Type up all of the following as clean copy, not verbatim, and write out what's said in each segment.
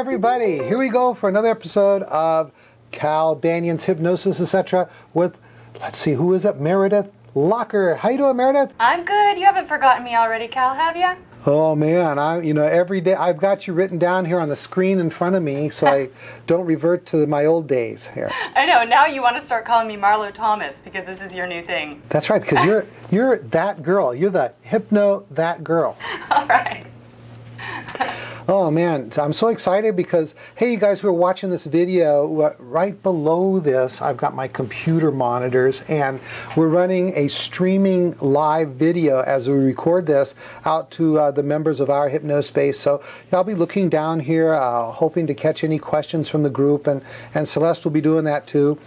everybody, here we go for another episode of Cal Banyan's Hypnosis, etc. with, let's see, who is it? Meredith Locker. How you doing, Meredith? I'm good. You haven't forgotten me already, Cal, have you? Oh man, every day I've got you written down here on the screen in front of me, so I don't revert to my old days here. I know. Now you want to start calling me Marlo Thomas because this is your new thing. That's right, because you're that girl. You're the hypno that girl. All right. Oh man, I'm so excited because, hey, you guys who are watching this video, right below this, I've got my computer monitors and we're running a streaming live video as we record this out to the members of our Hypnospace. So I'll be looking down here, hoping to catch any questions from the group, and Celeste will be doing that too.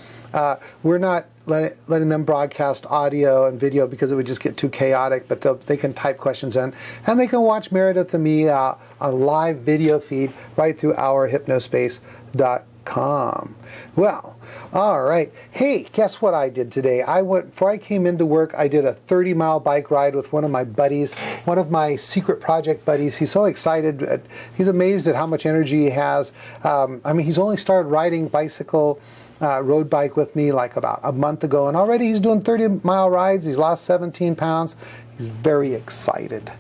We're not letting them broadcast audio and video because it would just get too chaotic, but they can type questions in, and they can watch Meredith and me on a live video feed right through our hypnospace.com. Well, all right. Hey, guess what I did today? Before I came into work, I did a 30-mile bike ride with one of my buddies, one of my secret project buddies. He's so excited. He's amazed at how much energy he has. He's only started riding road bike with me like about a month ago, and already he's doing 30-mile rides. He's lost 17 pounds. He's very excited.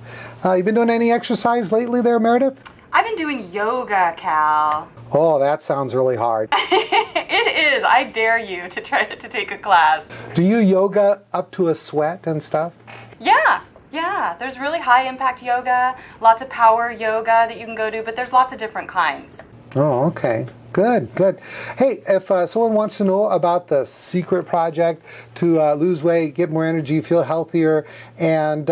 You been doing any exercise lately there, Meredith? I've been doing yoga, Cal. Oh, that sounds really hard. It is. I dare you to try to take a class. Do you yoga up to a sweat and stuff? Yeah. There's really high impact yoga, lots of power yoga that you can go to, but there's lots of different kinds. Oh, okay. Good. Hey, if someone wants to know about the secret project to lose weight, get more energy, feel healthier, and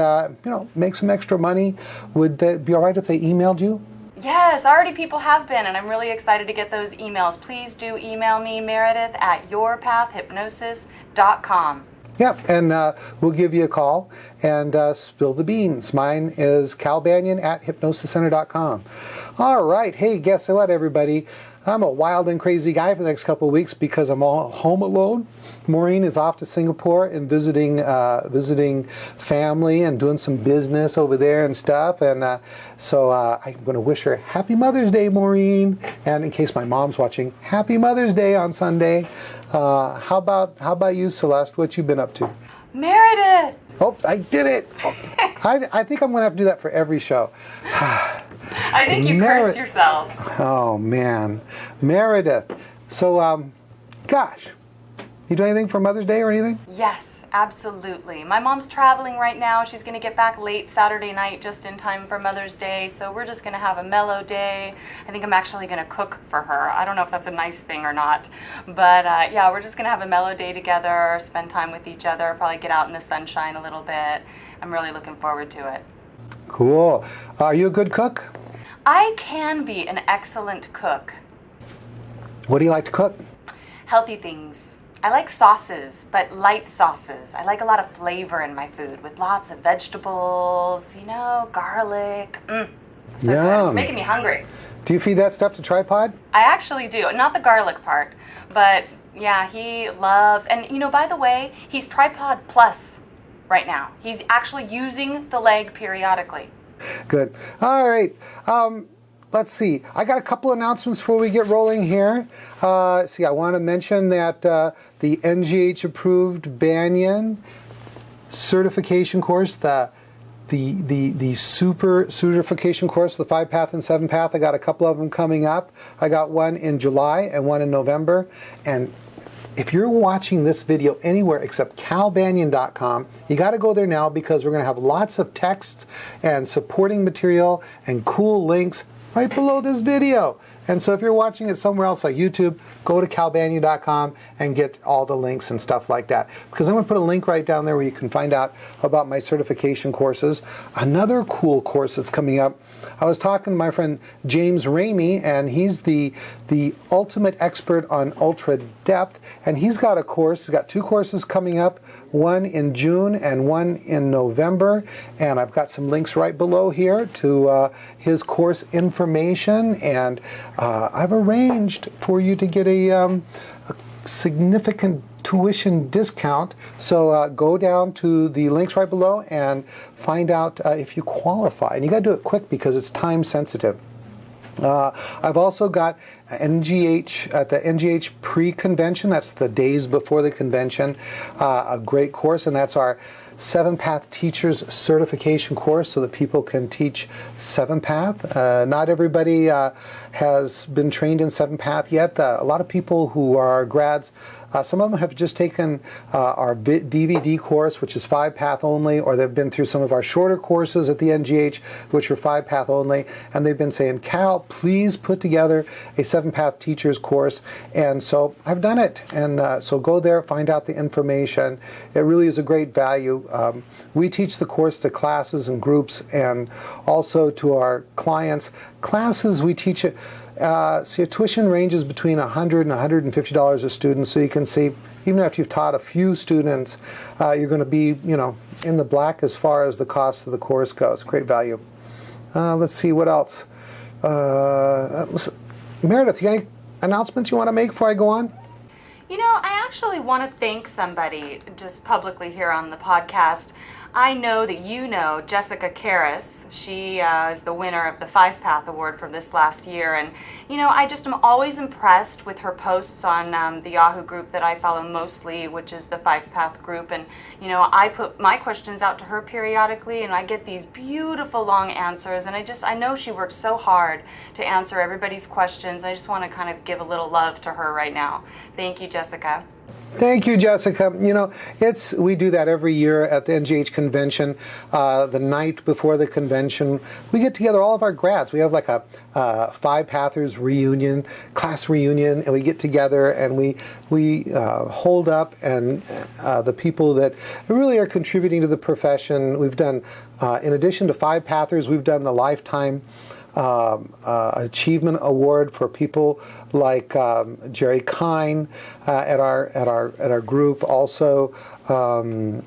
make some extra money, would that be all right if they emailed you? Yes, already people have been, and I'm really excited to get those emails. Please do email me, Meredith, at yourpathhypnosis.com. Yep, and we'll give you a call and spill the beans. Mine is calbanyan at hypnosiscenter.com. All right, hey, guess what, everybody? I'm a wild and crazy guy for the next couple of weeks because I'm all home alone. Maureen is off to Singapore and visiting family and doing some business over there and stuff. And so I'm going to wish her Happy Mother's Day, Maureen. And in case my mom's watching, Happy Mother's Day on Sunday. How about you, Celeste? What you been up to? Meredith! Oh, I did it! I think I'm going to have to do that for every show. I think you cursed yourself. Oh, man. Meredith. So, gosh, you do anything for Mother's Day or anything? Yes, absolutely. My mom's traveling right now. She's going to get back late Saturday night just in time for Mother's Day, so we're just going to have a mellow day. I think I'm actually going to cook for her. I don't know if that's a nice thing or not, but yeah, we're just going to have a mellow day together, spend time with each other, probably get out in the sunshine a little bit. I'm really looking forward to it. Cool. Are you a good cook? I can be an excellent cook. What do you like to cook? Healthy things. I like sauces, but light sauces. I like a lot of flavor in my food with lots of vegetables, garlic. So good. It's making me hungry. Do you feed that stuff to Tripod? I actually do. Not the garlic part, but yeah, he loves, and by the way, he's Tripod Plus right now. He's actually using the leg periodically. Good. All right. Let's see. I got a couple announcements before we get rolling here. I want to mention that the NGH-approved Banyan certification course, the super certification course, the 5-path and 7-path, I got a couple of them coming up. I got one in July and one in November. And if you're watching this video anywhere except calbanyan.com, you got to go there now because we're going to have lots of texts and supporting material and cool links right below this video. And so if you're watching it somewhere else like YouTube, go to calbanyan.com and get all the links and stuff like that. Because I'm going to put a link right down there where you can find out about my certification courses. Another cool course that's coming up, I was talking to my friend James Ramey, and he's the ultimate expert on ultra depth, and he's got a course. He's got 2 courses coming up, one in June and one in November, and I've got some links right below here to his course information, and I've arranged for you to get a significant tuition discount. So go down to the links right below and find out if you qualify. And you got to do it quick because it's time sensitive. I've also got NGH at the NGH pre-convention. That's the days before the convention. A great course, and that's our 7-Path Teachers Certification course, so that people can teach 7-Path. Not everybody has been trained in 7-Path yet. A lot of people who are grads, some of them have just taken our DVD course, which is 5-Path only, or they've been through some of our shorter courses at the NGH, which are 5-Path only, and they've been saying, Cal, please put together a 7-Path Teachers course. And so I've done it, and so go there, find out the information. It really is a great value. We teach the course to classes and groups, and also to our clients. Classes, we teach it. See, tuition ranges between $100 and $150 a student, so you can see, even after you've taught a few students, you're going to be, in the black as far as the cost of the course goes. Great value. Let's see, what else? Meredith, you got any announcements you want to make before I go on? I actually want to thank somebody just publicly here on the podcast. I know that you know Jessica Karras. She is the winner of the 5-Path Award from this last year. And, I just am always impressed with her posts on the Yahoo group that I follow mostly, which is the 5-Path group. And, I put my questions out to her periodically, and I get these beautiful long answers. And I know she works so hard to answer everybody's questions. I just want to kind of give a little love to her right now. Thank you, Jessica. Thank you, Jessica. We do that every year at the NGH convention. The night before the convention, we get together all of our grads. We have like a 5-Pathers reunion, class reunion, and we get together and we hold up, and the people that really are contributing to the profession. We've done, in addition to 5-Pathers, we've done the Lifetime Achievement Award for people like Jerry Kine at our group. Also, now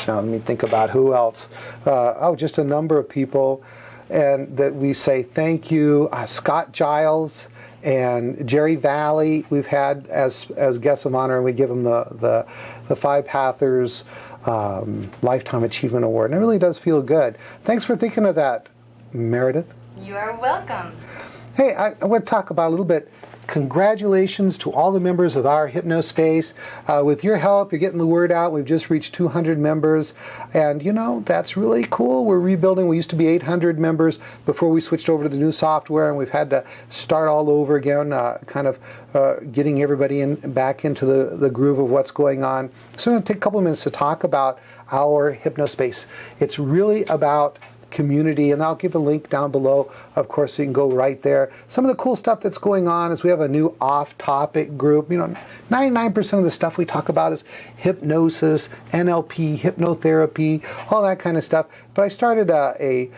let me think about who else. Just a number of people, and that we say thank you. Scott Giles and Jerry Valley we've had as guests of honor, and we give them the 5-Pathers Lifetime Achievement Award, and it really does feel good. Thanks for thinking of that, Meredith. You are welcome. Hey, I want to talk about a little bit. Congratulations to all the members of our Hypnospace. With your help, you're getting the word out. We've just reached 200 members, and that's really cool. We're rebuilding. We used to be 800 members before we switched over to the new software, and we've had to start all over again, getting everybody back into the groove of what's going on. So I'm going to take a couple of minutes to talk about our Hypnospace. It's really about community, and I'll give a link down below, of course, so you can go right there. Some of the cool stuff that's going on is we have a new off-topic group. 99% of the stuff we talk about is hypnosis, NLP, hypnotherapy, all that kind of stuff. But I started a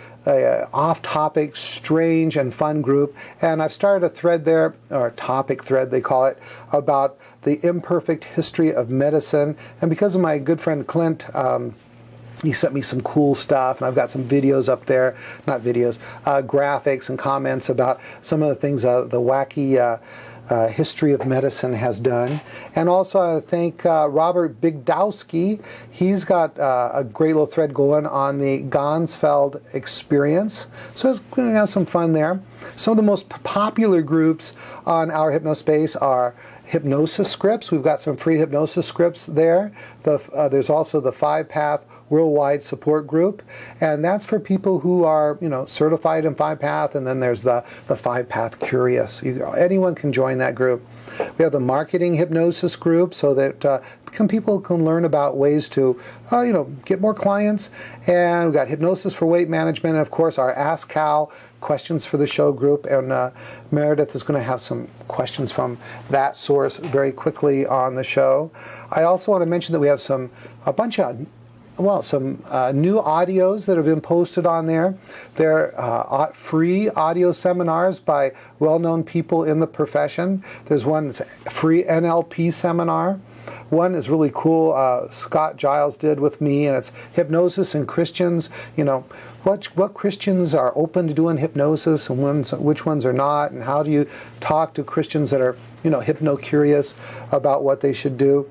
off-topic, strange and fun group, and I've started a thread there, or a topic thread they call it, about the imperfect history of medicine. And because of my good friend Clint, he sent me some cool stuff, and I've got some videos up there, not videos, graphics and comments about some of the things the wacky history of medicine has done. And also I thank Robert Bigdowski. He's got a great little thread going on the Gansfeld experience. So it's going to have some fun there. Some of the most popular groups on our Hypnospace are hypnosis scripts. We've got some free hypnosis scripts there. There's also the 5-Path Worldwide Support Group, and that's for people who are, certified in 5-Path, and then there's the 5-Path Curious. Anyone can join that group. We have the Marketing Hypnosis Group, so that people can learn about ways to, get more clients. And we've got Hypnosis for Weight Management, and of course our Ask Cal Questions for the Show group, and Meredith is going to have some questions from that source very quickly on the show. I also want to mention that we have some new audios that have been posted on there. They're free audio seminars by well-known people in the profession. There's one that's a free NLP seminar. One is really cool, Scott Giles did with me, and it's Hypnosis and Christians. What Christians are open to doing hypnosis and which ones are not, and how do you talk to Christians that are, hypno-curious about what they should do.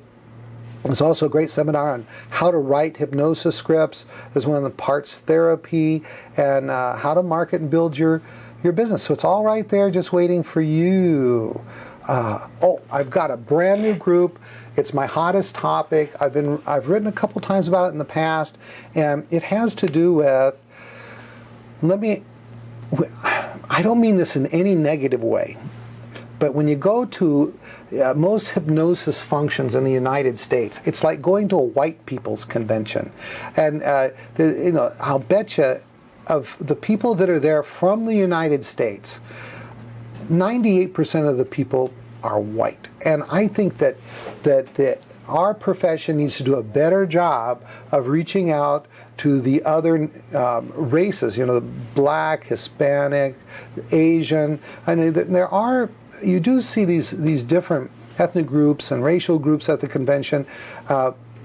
There's also a great seminar on how to write hypnosis scripts. There's one on the parts therapy and how to market and build your your business. So it's all right there just waiting for you. I've got a brand new group. It's my hottest topic. I've written a couple times about it in the past, and it has to do with, I don't mean this in any negative way, but when you go to most hypnosis functions in the United States, it's like going to a white people's convention. And I'll bet you, of the people that are there from the United States, 98% of the people are white. And I think that our profession needs to do a better job of reaching out to the other races, Black, Hispanic, Asian. And you do see these different ethnic groups and racial groups at the convention,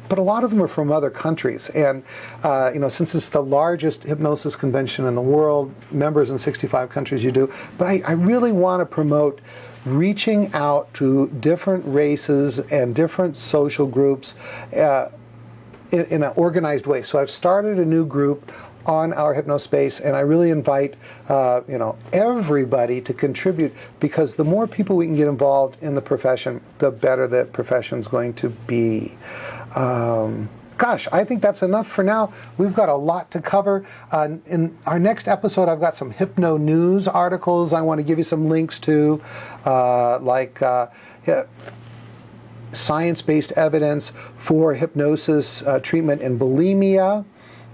but a lot of them are from other countries. And since it's the largest hypnosis convention in the world, members in 65 countries you do, but I really want to promote reaching out to different races and different social groups in an organized way. So I've started a new group on our Hypnospace, and I really invite everybody to contribute, because the more people we can get involved in the profession, the better the profession's going to be. Gosh, I think that's enough for now. We've got a lot to cover. In our next episode, I've got some hypno news articles I want to give you some links to, science-based evidence for hypnosis treatment in bulimia.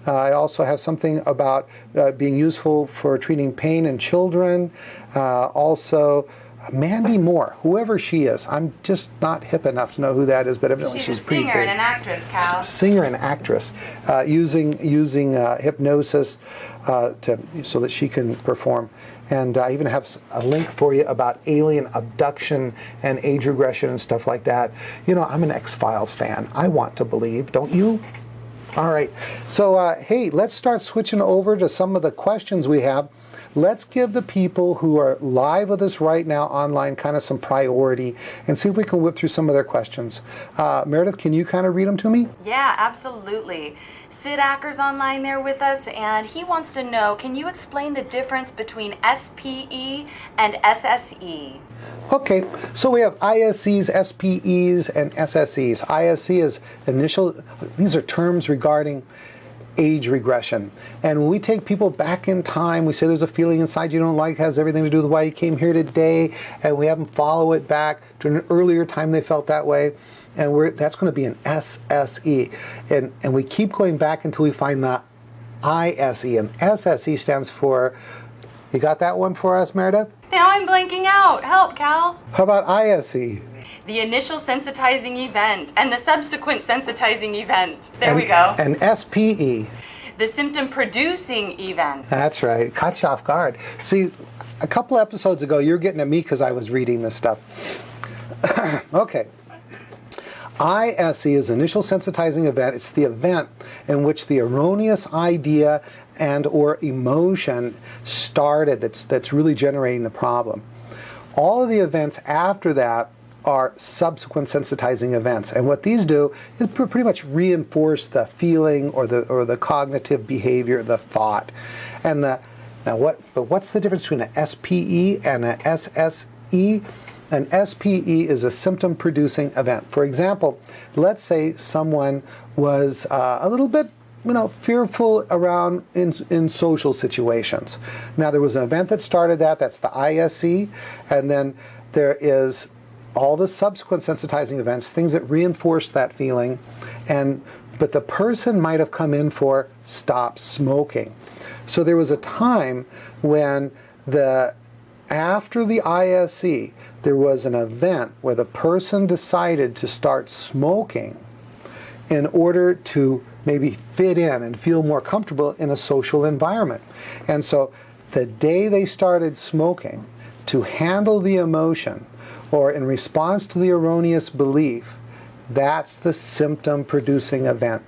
I also have something about being useful for treating pain in children. Also, Mandy Moore, whoever she is, I'm just not hip enough to know who that is, but evidently she's pretty big. She's a singer and an actress, Cal. Singer and actress, using hypnosis so that she can perform. And I even have a link for you about alien abduction and age regression and stuff like that. I'm an X-Files fan. I want to believe, don't you? All right. So, hey, let's start switching over to some of the questions we have. Let's give the people who are live with us right now online kind of some priority and see if we can whip through some of their questions. Meredith, can you kind of read them to me? Yeah, absolutely. Sid Acker's online there with us, and he wants to know, can you explain the difference between SPE and SSE? Okay, so we have ISEs, SPEs, and SSEs. ISE is these are terms regarding age regression. And when we take people back in time, we say there's a feeling inside you don't like, has everything to do with why you came here today, and we have them follow it back to an earlier time they felt that way, and that's going to be an SSE. And we keep going back until we find the ISE, and SSE stands for, you got that one for us, Meredith? Now I'm blanking out. Help, Cal. How about ISE? The initial sensitizing event and the subsequent sensitizing event. There we go. And SPE. The symptom producing event. That's right. Caught you off guard. See, a couple episodes ago, you were getting at me because I was reading this stuff. Okay. ISE is initial sensitizing event. It's the event in which the erroneous idea and or emotion started that's really generating the problem. All of the events after that are subsequent sensitizing events, and what these do is pretty much reinforce the feeling or the cognitive behavior, the thought. And what's the difference between an SPE and an SSE? An SPE is a symptom-producing event. For example, let's say someone was a little bit fearful around in social situations. Now, there was an event that started that's the ISE, and then there is all the subsequent sensitizing events, things that reinforce that feeling, but the person might have come in for stop smoking. So there was a time when after the ISE, there was an event where the person decided to start smoking in order to maybe fit in and feel more comfortable in a social environment. And so the day they started smoking, to handle the emotion or in response to the erroneous belief, that's the symptom-producing event.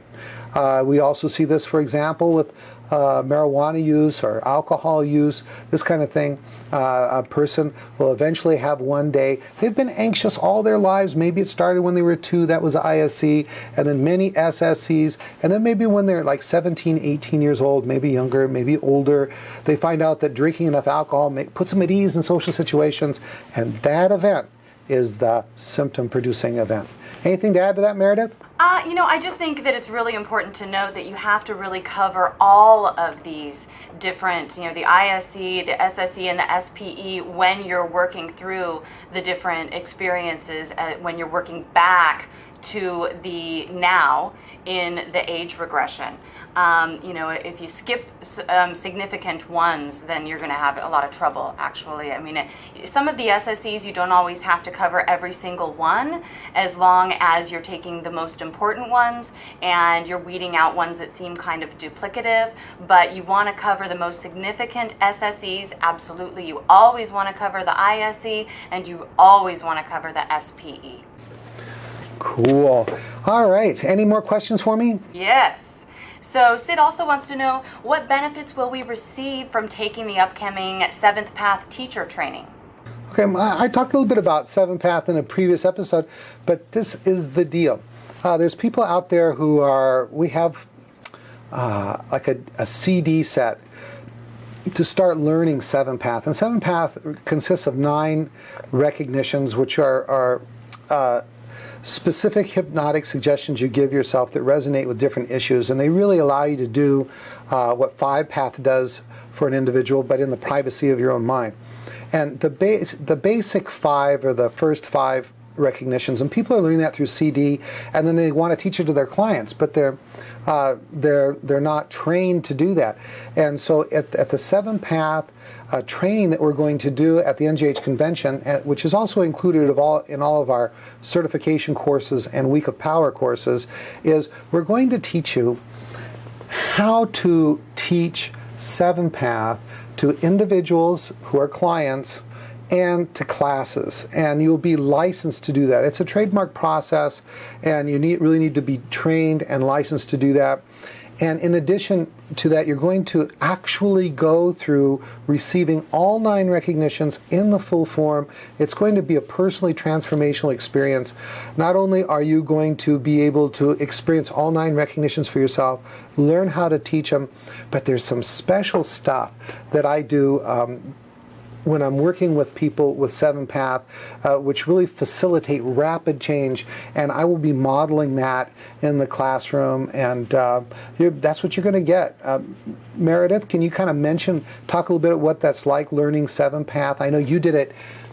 We also see this, for example, with marijuana use or alcohol use, this kind of thing. A person will eventually have one day, they've been anxious all their lives. Maybe it started when they were 2, that was ISE, and then many SSEs, and then maybe when they're like 17, 18 years old, maybe younger, maybe older, they find out that drinking enough alcohol puts them at ease in social situations, and that event is the symptom-producing event. Anything to add to that, Meredith? I just think that it's really important to note that you have to really cover all of these different, the ISE, the SSE, and the SPE when you're working through the different experiences, when you're working back to the now in the age regression. If you skip significant ones, then you're going to have a lot of trouble, actually. Some of the SSEs, you don't always have to cover every single one, as long as you're taking the most important ones and you're weeding out ones that seem kind of duplicative. But you want to cover the most significant SSEs, absolutely. You always want to cover the ISE, and you always want to cover the SPE. Cool. All right. Any more questions for me? Yes. So Sid also wants to know, what benefits will we receive from taking the upcoming 7th Path teacher training? Okay, I talked a little bit about 7th Path in a previous episode, but this is the deal. There's people out there we have like a CD set to start learning 7th Path. And 7th Path consists of 9 recognitions, which are specific hypnotic suggestions you give yourself that resonate with different issues, and they really allow you to do what 5 Path does for an individual, but in the privacy of your own mind. And the basic 5 are the first 5 recognitions, and people are learning that through CD, and then they want to teach it to their clients, but they're not trained to do that. And so at the 7th Path training that we're going to do at the NGH convention, which is also included in all of our certification courses and Week of Power courses, is we're going to teach you how to teach 7th Path to individuals who are clients and to classes, and you'll be licensed to do that. It's a trademark process, and you really need to be trained and licensed to do that. And in addition to that, you're going to actually go through receiving all 9 recognitions in the full form. It's going to be a personally transformational experience. Not only are you going to be able to experience all 9 recognitions for yourself, learn how to teach them, but there's some special stuff that I do when I'm working with people with 7th Path, which really facilitate rapid change, and I will be modeling that in the classroom, and that's what you're going to get. Meredith, can you kind of talk a little bit about what that's like, learning 7th Path? I know you did it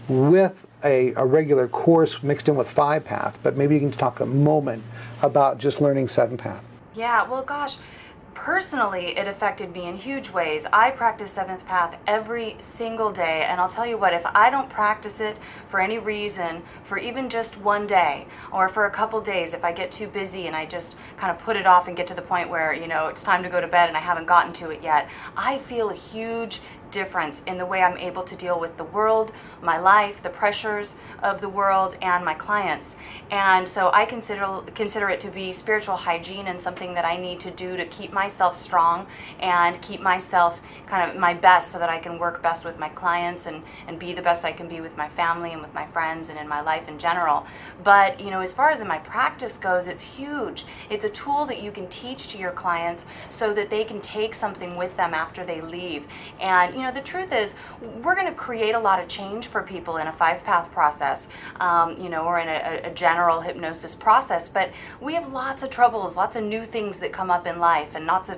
with a regular course mixed in with 5 Path, but maybe you can talk a moment about just learning 7th Path. Yeah, well, gosh. Personally, it affected me in huge ways. I practice 7th Path every single day, and I'll tell you what, if I don't practice it for any reason, for even just one day, or for a couple days, if I get too busy and I just kind of put it off and get to the point where, it's time to go to bed and I haven't gotten to it yet, I feel a huge difference in the way I'm able to deal with the world, my life, the pressures of the world, and my clients. And so I consider it to be spiritual hygiene and something that I need to do to keep myself strong and keep myself kind of my best so that I can work best with my clients and be the best I can be with my family and with my friends and in my life in general. But, as far as in my practice goes, it's huge. It's a tool that you can teach to your clients so that they can take something with them after they leave. And, the truth is, we're going to create a lot of change for people in a 5 Path process, or in a general hypnosis process. But we have lots of troubles, lots of new things that come up in life, and lots of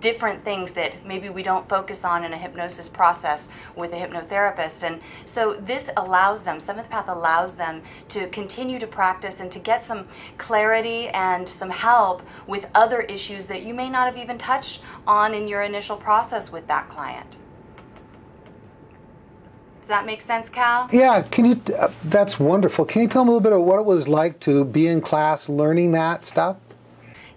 different things that maybe we don't focus on in a hypnosis process with a hypnotherapist. And so this allows them, 7th Path allows them to continue to practice and to get some clarity and some help with other issues that you may not have even touched on in your initial process with that client. Does that make sense, Cal? Yeah, that's wonderful. Can you tell me a little bit of what it was like to be in class learning that stuff?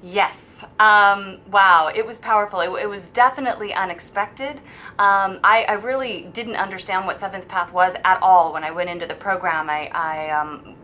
Yes. Wow, it was powerful. It was definitely unexpected. I really didn't understand what seventh path was at all when I went into the program.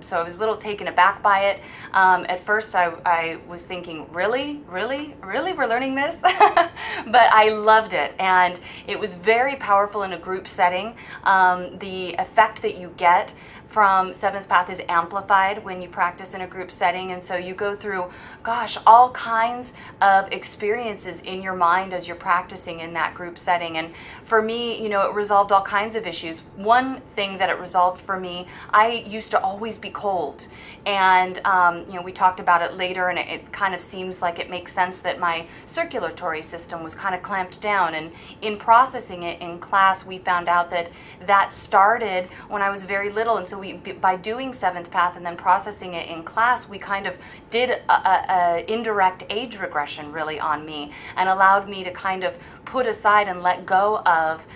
So I was a little taken aback by it. At first, I was thinking, really, we're learning this? But I loved it, and it was very powerful in a group setting. The effect that you get from seventh path is amplified when you practice in a group setting, and so you go through, gosh, all kinds of experiences in your mind as you're practicing in that group setting. And for me, it resolved all kinds of issues. One thing that it resolved for me, I used to always be cold, and we talked about it later, and it kind of seems like it makes sense that my circulatory system was kind of clamped down. And in processing it in class, we found out that started when I was very little, and so by doing seventh path and then processing it in class, we kind of did a indirect age regression really on me, and allowed me to kind of put aside and let go of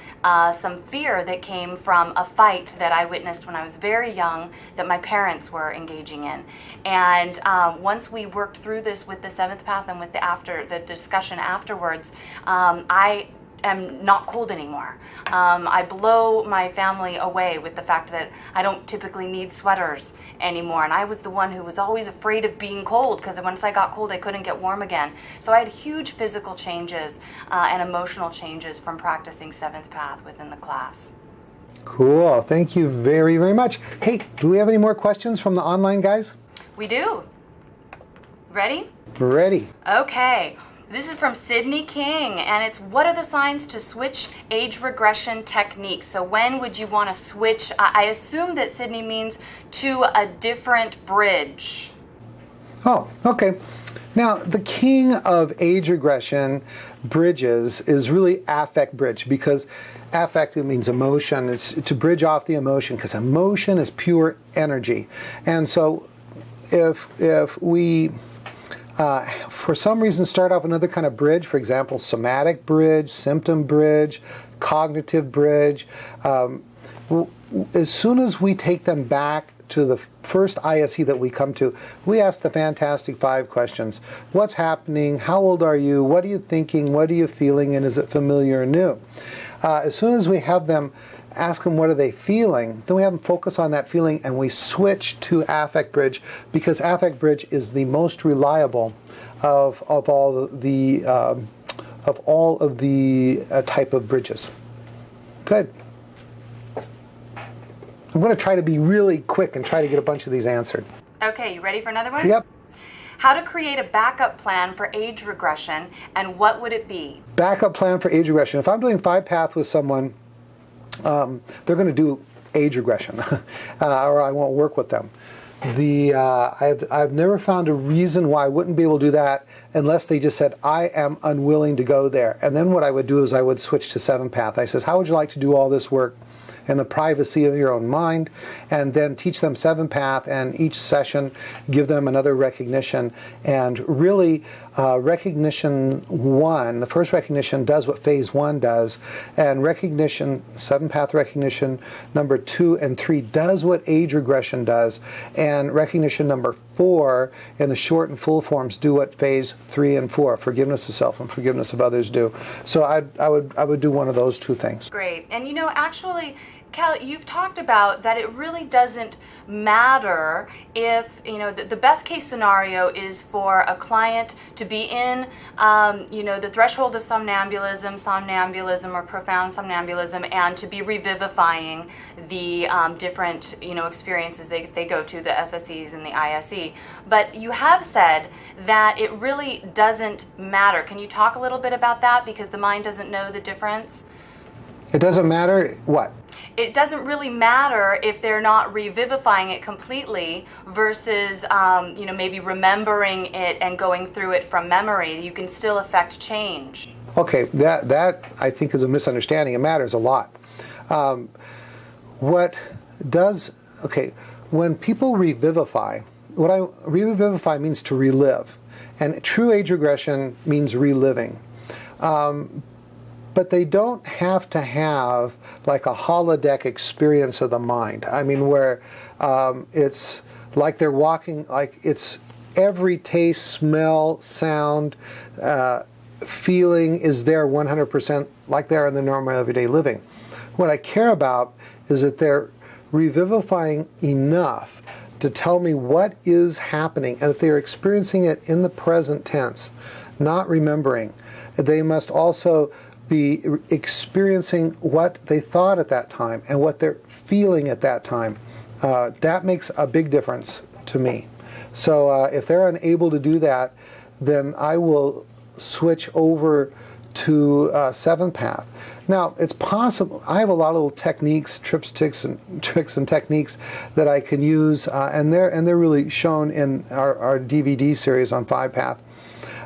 some fear that came from a fight that I witnessed when I was very young that my parents were engaging in. And once we worked through this with the seventh path and with the discussion afterwards, I am not cold anymore. I blow my family away with the fact that I don't typically need sweaters anymore, and I was the one who was always afraid of being cold, because once I got cold I couldn't get warm again. So I had huge physical changes and emotional changes from practicing seventh path within the class. Cool. Thank you very, very much. Hey, do we have any more questions from the online guys? We do. Ready? Ready. Okay. This is from Sydney King, and it's, what are the signs to switch age regression techniques? So when would you want to switch? I assume that Sydney means to a different bridge. Oh, okay. Now, the king of age regression bridges is really affect bridge, because affect means emotion. It's to bridge off the emotion, because emotion is pure energy. And so if we for some reason start off another kind of bridge, for example, somatic bridge, symptom bridge, cognitive bridge, as soon as we take them back to the first ISE that we come to, we ask the fantastic 5 questions. What's happening? How old are you? What are you thinking? What are you feeling? And is it familiar or new? As soon as we have them ask them what are they feeling, then we have them focus on that feeling, and we switch to affect bridge, because affect bridge is the most reliable of all of the type of bridges. Good. I'm going to try to be really quick and try to get a bunch of these answered. Okay, you ready for another one? Yep. How to create a backup plan for age regression, and what would it be? Backup plan for age regression. If I'm doing 5 path with someone, they're going to do age regression, or I won't work with them. I've never found a reason why I wouldn't be able to do that unless they just said, I am unwilling to go there. And then what I would do is I would switch to 7 path. I says, how would you like to do all this work in the privacy of your own mind? And then teach them 7 path, and each session give them another recognition. And really, recognition 1, the first recognition does what phase 1 does, and recognition, 7 path recognition number 2 and 3 does what age regression does, and recognition number 4 in the short and full forms do what phase 3 and 4, forgiveness of self and forgiveness of others, do. So I would do one of those 2 things. Great. And actually, Cal, you've talked about that it really doesn't matter if, the best case scenario is for a client to be in, the threshold of somnambulism or profound somnambulism, and to be revivifying the different, experiences they go to, the SSEs and the ISE. But you have said that it really doesn't matter. Can you talk a little bit about that? Because the mind doesn't know the difference. It doesn't matter what? It doesn't really matter if they're not revivifying it completely versus, maybe remembering it and going through it from memory. You can still affect change. Okay, that I think is a misunderstanding. It matters a lot. When people revivify, revivify means to relive, and true age regression means reliving. But they don't have to have like a holodeck experience of the mind. I mean, where it's like they're walking, like it's every taste, smell, sound, feeling is there 100% like they are in the normal everyday living. What I care about is that they're revivifying enough to tell me what is happening and that they're experiencing it in the present tense, not remembering. They must also be experiencing what they thought at that time and what they're feeling at that time. That makes a big difference to me. So if they're unable to do that, then I will switch over to seventh path. Now, it's possible. I have a lot of little techniques, tricks and techniques that I can use, and they're really shown in our DVD series on 5-Path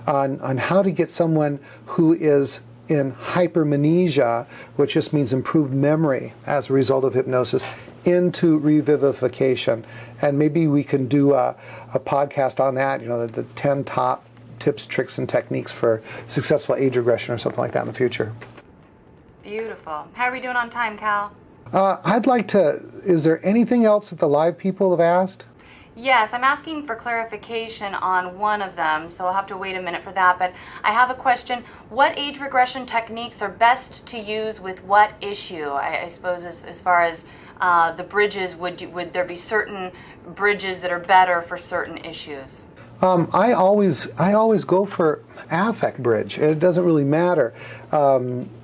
on how to get someone who is in hypermanesia, which just means improved memory as a result of hypnosis, into revivification. And maybe we can do a podcast on that, the 10 top tips, tricks, and techniques for successful age regression or something like that in the future. Beautiful. How are we doing on time, Cal? Is there anything else that the live people have asked? Yes, I'm asking for clarification on one of them, so I'll have to wait a minute for that. But I have a question. What age regression techniques are best to use with what issue? I suppose as far as the bridges, would there be certain bridges that are better for certain issues? I always go for affect bridge. It doesn't really matter.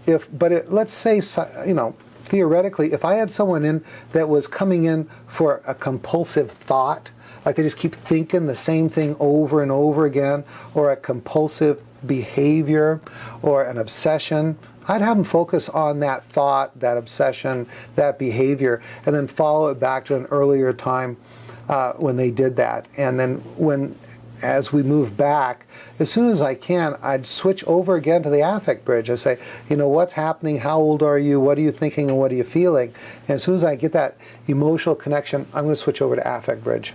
Let's say, theoretically, if I had someone in that was coming in for a compulsive thought, like they just keep thinking the same thing over and over again, or a compulsive behavior, or an obsession, I'd have them focus on that thought, that obsession, that behavior, and then follow it back to an earlier time when they did that. And then as we move back, as soon as I can, I'd switch over again to the affect bridge. I say, what's happening? How old are you? What are you thinking and what are you feeling? And as soon as I get that emotional connection, I'm going to switch over to affect bridge.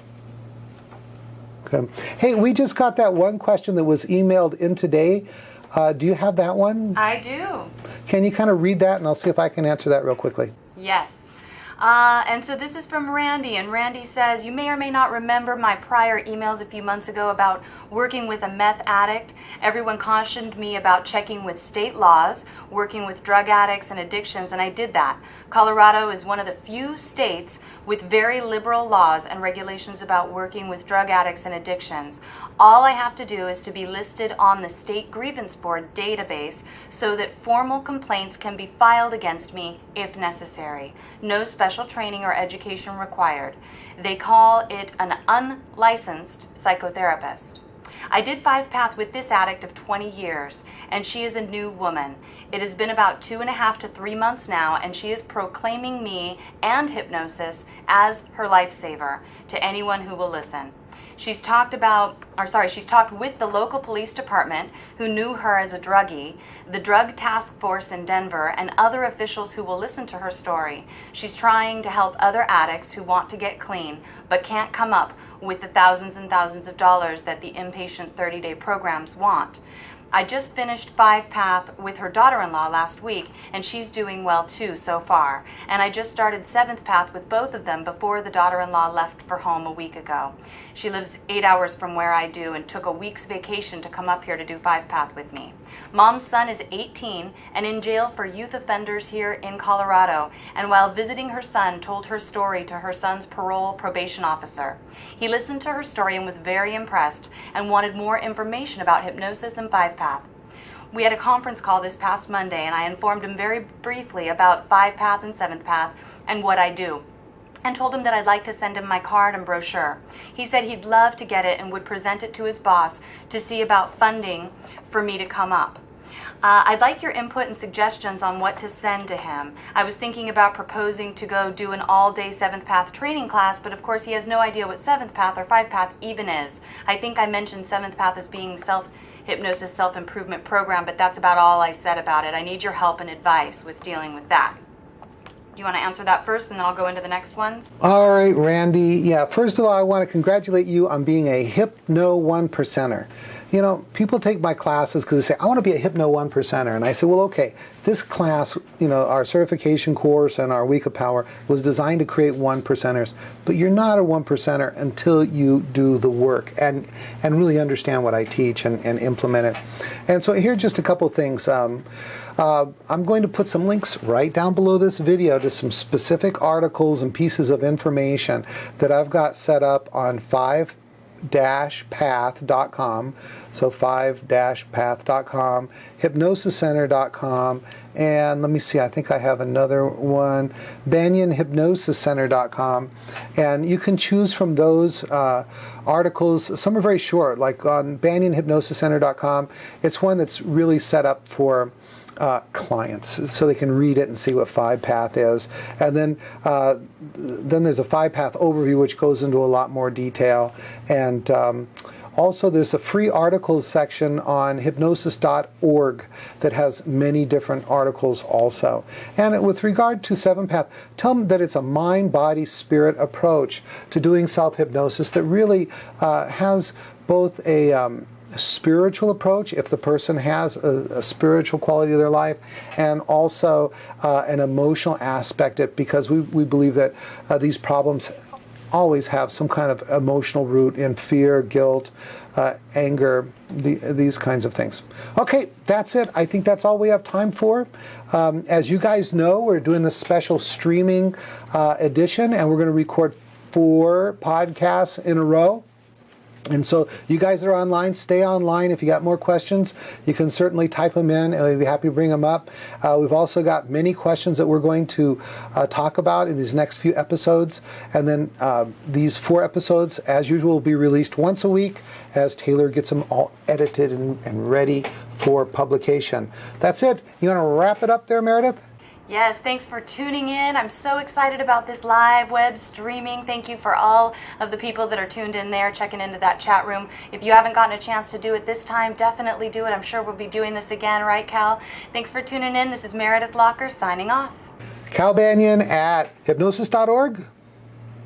Okay. Hey, we just got that one question that was emailed in today. Do you have that one? I do. Can you kind of read that, and I'll see if I can answer that real quickly. Yes. And so this is from Randy, and Randy says, you may or may not remember my prior emails a few months ago about working with a meth addict. Everyone cautioned me about checking with state laws, working with drug addicts and addictions, and I did that. Colorado is one of the few states with very liberal laws and regulations about working with drug addicts and addictions. All I have to do is to be listed on the State Grievance Board database so that formal complaints can be filed against me if necessary. No special training or education required. They call it an unlicensed psychotherapist. I did 5-Path with this addict of 20 years, and she is a new woman. It has been about 2.5 to 3 months now, and she is proclaiming me and hypnosis as her lifesaver to anyone who will listen. She's talked with the local police department who knew her as a druggie, the drug task force in Denver, and other officials who will listen to her story. She's trying to help other addicts who want to get clean but can't come up with the thousands and thousands of dollars that the inpatient 30-day programs want. I just finished 5-Path with her daughter-in-law last week, and she's doing well too so far. And I just started 7th-Path with both of them before the daughter-in-law left for home a week ago. She lives 8 hours from where I do and took a week's vacation to come up here to do 5-Path with me. Mom's son is 18 and in jail for youth offenders here in Colorado, and while visiting her son, told her story to her son's parole probation officer. He listened to her story and was very impressed and wanted more information about hypnosis and 5-Path. We had a conference call this past Monday, and I informed him very briefly about 5-Path and 7th-Path and what I do, and told him that I'd like to send him my card and brochure. He said he'd love to get it and would present it to his boss to see about funding for me to come up. I'd like your input and suggestions on what to send to him. I was thinking about proposing to go do an all-day 7th-Path training class, but of course he has no idea what 7th-Path or 5-Path even is. I think I mentioned 7th-Path as being self-hypnosis, self-improvement program, but that's about all I said about it. I need your help and advice with dealing with that. Do you want to answer that first, and then I'll go into the next ones? All right, Randy. Yeah, first of all, I want to congratulate you on being a Hypno 1%er. You know, people take my classes because they say, I want to be a Hypno 1%er. And I say, well, okay, this class, you know, our certification course and our Week of Power was designed to create 1%ers. But you're not a 1%er until you do the work and really understand what I teach and implement it. And so here are just a couple things. I'm going to put some links right down below this video to some specific articles and pieces of information that I've got set up on 5-path.com, so 5-path.com, hypnosiscenter.com, and let me see, I think I have another one, banyanhypnosiscenter.com, and you can choose from those articles. Some are very short, like on banyanhypnosiscenter.com, it's one that's really set up for clients, so they can read it and see what 5-path is. And then there's a 5-path overview, which goes into a lot more detail. And also there's a free articles section on hypnosis.org that has many different articles also. And with regard to 7-path, tell them that it's a mind, body, spirit approach to doing self-hypnosis that really has both a spiritual approach, if the person has a spiritual quality of their life, and also an emotional aspect, because we believe that these problems always have some kind of emotional root in fear, guilt, anger, these kinds of things. Okay, that's it. I think that's all we have time for. As you guys know, we're doing this special streaming edition, and we're going to record 4 podcasts in a row. And so you guys are online, stay online. If you got more questions, you can certainly type them in, and we'd be happy to bring them up. We've also got many questions that we're going to talk about in these next few episodes. And then these 4 episodes, as usual, will be released once a week as Taylor gets them all edited and ready for publication. That's it. You want to wrap it up there, Meredith? Yes, thanks for tuning in. I'm so excited about this live web streaming. Thank you for all of the people that are tuned in there, checking into that chat room. If you haven't gotten a chance to do it this time, definitely do it. I'm sure we'll be doing this again, right, Cal? Thanks for tuning in. This is Meredith Locker signing off. Cal Banyan at hypnosis.org.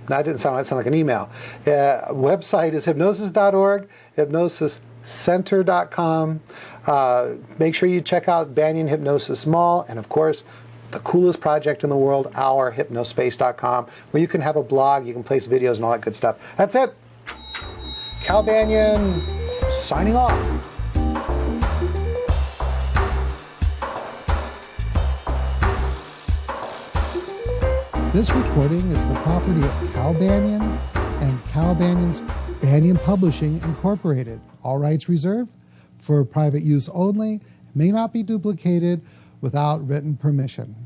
That didn't sound like an email. Website is hypnosis.org, hypnosiscenter.com. Make sure you check out Banyan Hypnosis Mall, and of course, the coolest project in the world, our hypnospace.com, where you can have a blog, you can place videos and all that good stuff. That's it. Cal Banyan signing off. This recording is the property of Cal Banyan and Cal Banyan's Banyan Publishing Incorporated. All rights reserved for private use only, may not be duplicated without written permission.